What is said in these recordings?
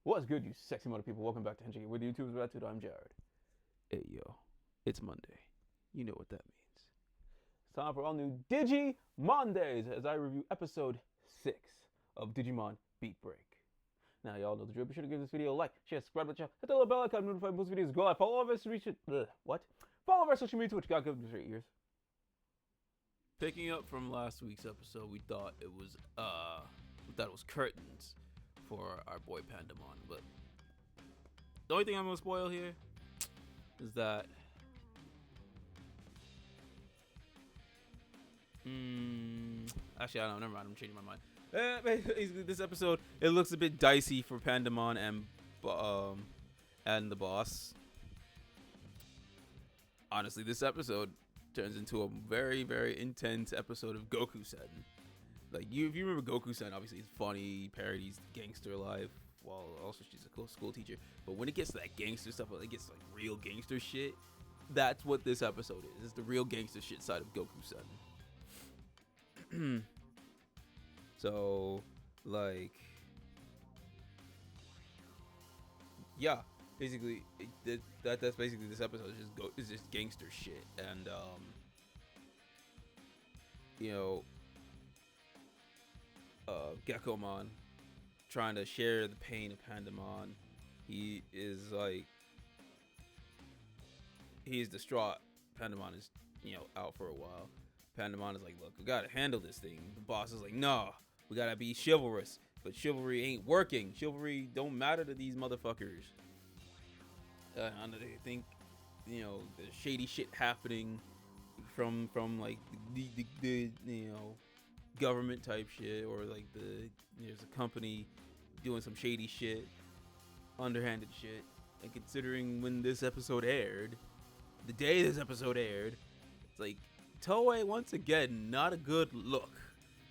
What's good, you sexy mother people? Welcome back to Henching with YouTube's Gratitude. I'm Jared. Hey yo, it's Monday. You know what that means. It's time for all new Digimondays as I review episode 6 of Digimon Beatbreak. Now y'all know the drill. Be sure to give this video a like, share, subscribe to the channel, hit the little bell icon, notify when post videos. Go live. Follow all of us. Reach it. What? Follow our social media. What you got? Give them straight ears. Picking up from last week's episode, we thought it was curtains for our boy Pandemon, but the only thing I'm gonna spoil here is that actually I don't know, never mind, I'm changing my mind. Basically this episode, it looks a bit dicey for Pandemon and the boss. Honestly, this episode turns into a very, very intense episode of Goku-sen. Like, if you remember Goku-sen, obviously it's funny, parodies gangster life, while also she's a school teacher. But when it gets to that gangster stuff, when it gets to, like, real gangster shit, that's what this episode is. It's the real gangster shit side of Goku-sen. So, like, yeah, basically, that's basically this episode. It's just gangster shit, and you know, Geckomon trying to share the pain of Pandemon. He is like, he's distraught. Pandemon is, out for a while. Pandemon is like, look, we gotta handle this thing. The boss is like, no, we gotta be chivalrous. But chivalry ain't working. Chivalry don't matter to these motherfuckers. And they think, the shady shit happening from like the government type shit, or like there's a company doing some shady shit, underhanded shit. And considering when this episode aired, the day this episode aired, it's like Toei once again not a good look.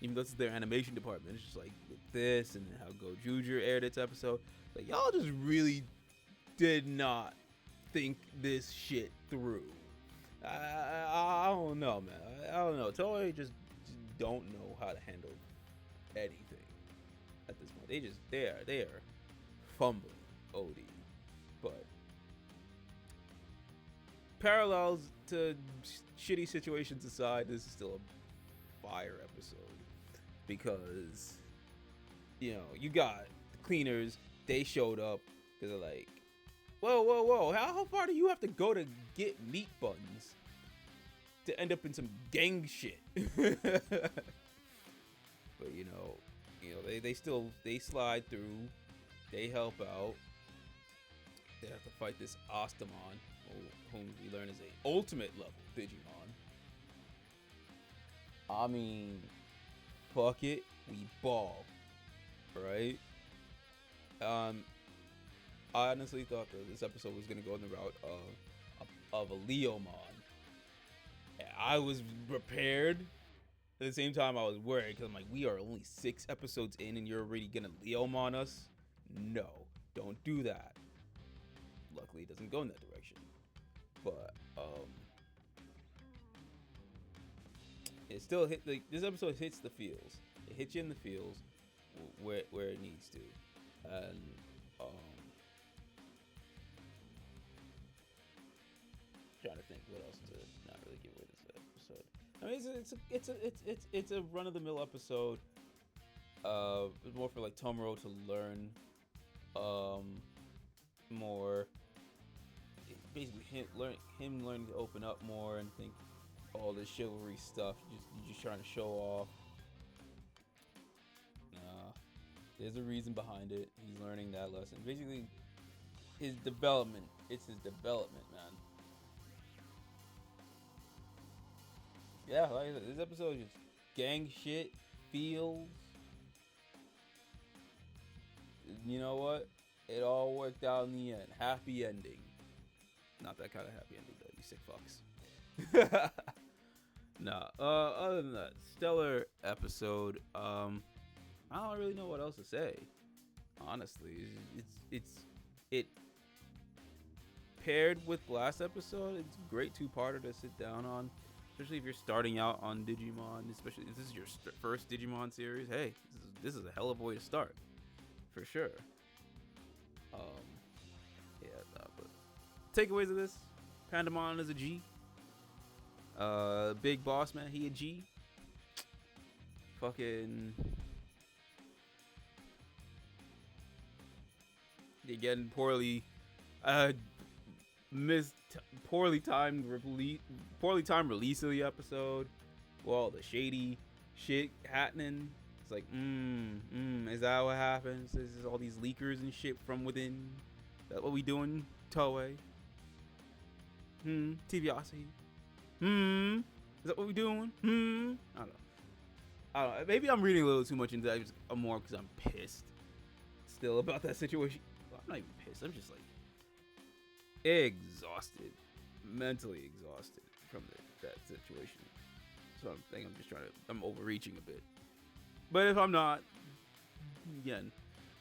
Even though it's their animation department, it's just like with this and how Gojuger aired its episode, like y'all just really did not think this shit through. I don't know, man. I don't know. Toei just don't know how to handle anything at this point. They are fumbling OD. But parallels to shitty situations aside, this is still a fire episode because you got the cleaners. They showed up because they're like, whoa, how far do you have to go to get meat buns to end up in some gang shit? But they slide through, they help out. They have to fight this Ostamon, whom we learn is a ultimate level Digimon. I mean, fuck it, we ball, right? I honestly thought that this episode was gonna go in the route of a Leomon. And I was prepared. At the same time, I was worried because I'm like, we are only 6 episodes in, and you're already gonna Leomon us. No, don't do that. Luckily, it doesn't go in that direction. But it still hit. This episode hits the feels. It hits you in the feels where it needs to, and trying to think what else to not really give away this episode. I mean, it's a run of the mill episode. It's more for like Tomoro to learn more. It's basically him learning to open up more and think all this chivalry stuff. You're just trying to show off. There's a reason behind it. He's learning that lesson. Basically, his development. It's his development, man. Yeah, like I said, this episode is just gang shit, feels. You know what? It all worked out in the end. Happy ending. Not that kind of happy ending, though, you sick fucks. Nah, other than that, stellar episode. I don't really know what else to say. Honestly, it paired with last episode. It's a great 2-parter to sit down on. Especially if you're starting out on Digimon, especially if this is your first Digimon series. Hey, this is a hell of a way to start, for sure. Um, yeah, but takeaways of this: Pandamon is a G. Big Boss Man, he a G. Fucking again, poorly timed release of the episode. Well, the shady shit happening. It's like, is that what happens? Is all these leakers and shit from within? Is that what we doing, Toei? TVosity. Is that what we doing? I don't know. Maybe I'm reading a little too much into that. I'm more because I'm pissed still about that situation. Well, I'm not even pissed. I'm just like exhausted, mentally exhausted from that situation. So I think I'm overreaching a bit. But if I'm not, again,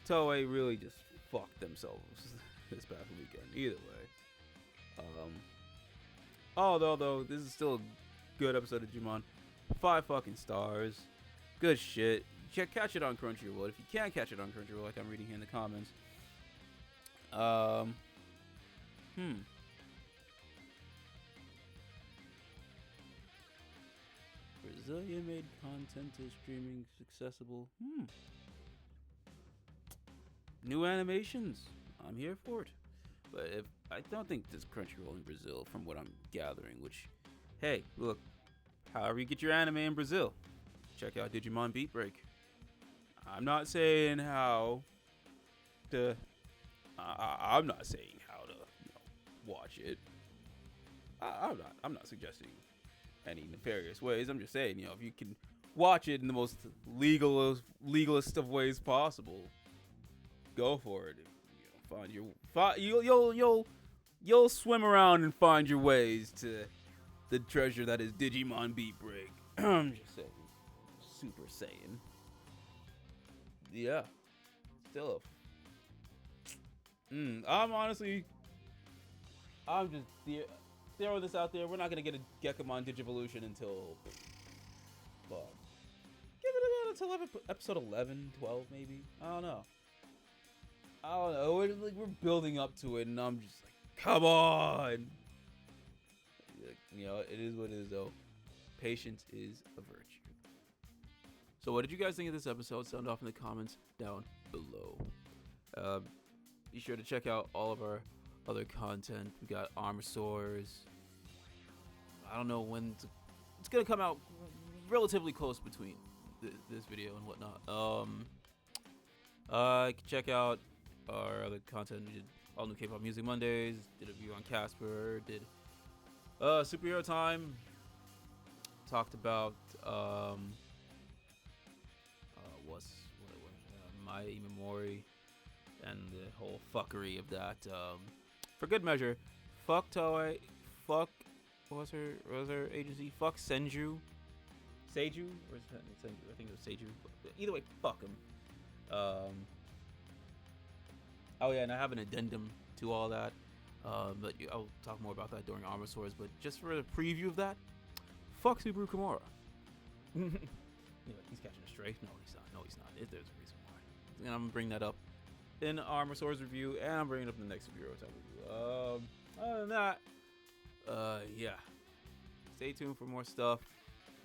Toei really just fucked themselves this past weekend. Either way. Although this is still a good episode of Digimon. 5 fucking stars. Good shit. Catch it on Crunchyroll. If you can't catch it on Crunchyroll, like I'm reading here in the comments. Brazilian-made content is streaming accessible. New animations. I'm here for it. But I don't think there's Crunchyroll in Brazil, from what I'm gathering. Which, hey, look, however you get your anime in Brazil, check out Digimon Beatbreak. I'm not saying how to. I'm not saying how to watch it. I'm not suggesting any nefarious ways. I'm just saying, if you can watch it in the most legalist of ways possible, go for it. Find you'll swim around and find your ways to the treasure that is Digimon Beatbreak. I'm just saying, Super Saiyan. Yeah, still I'm just throwing this out there. We're not gonna get a Gekomon Digivolution until give it until episode 11, 12 maybe. I don't know. We're building up to it, and I'm just like, come on. It is what it is, though. Patience is a virtue. So, what did you guys think of this episode? Sound off in the comments down below. Be sure to check out all of our other content. We got Armor Sores. I don't know when it's gonna come out. Relatively close between this video and whatnot. You can check out our other content. We did all new K-pop Music Mondays. Did a review on Casper. Did Superhero Time. Talked about My Imamori and the whole fuckery of that. For good measure, fuck Toei. Fuck what was her agency? Fuck Seiju. Seiju? Or is that Senju? I think it was Seiju. But either way, fuck him. Oh yeah, and I have an addendum to all that. But I'll talk more about that during Armor Swords. But just for a preview of that, fuck Subaru Kimura. He's catching a stray. No, he's not. There's a reason why. And I'm gonna bring that up in Armor Swords review, and I'm bringing it up in the next Superhero Time review. Other than that, yeah. Stay tuned for more stuff.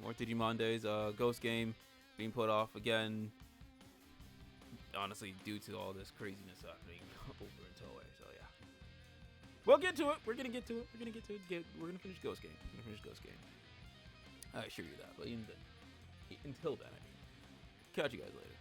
More Digimondays. Ghost Game being put off again. Honestly, due to all this craziness happening over in Toei. So yeah, we'll get to it. We're gonna get to it. We're gonna finish Ghost Game. I assure you that. But until then, catch you guys later.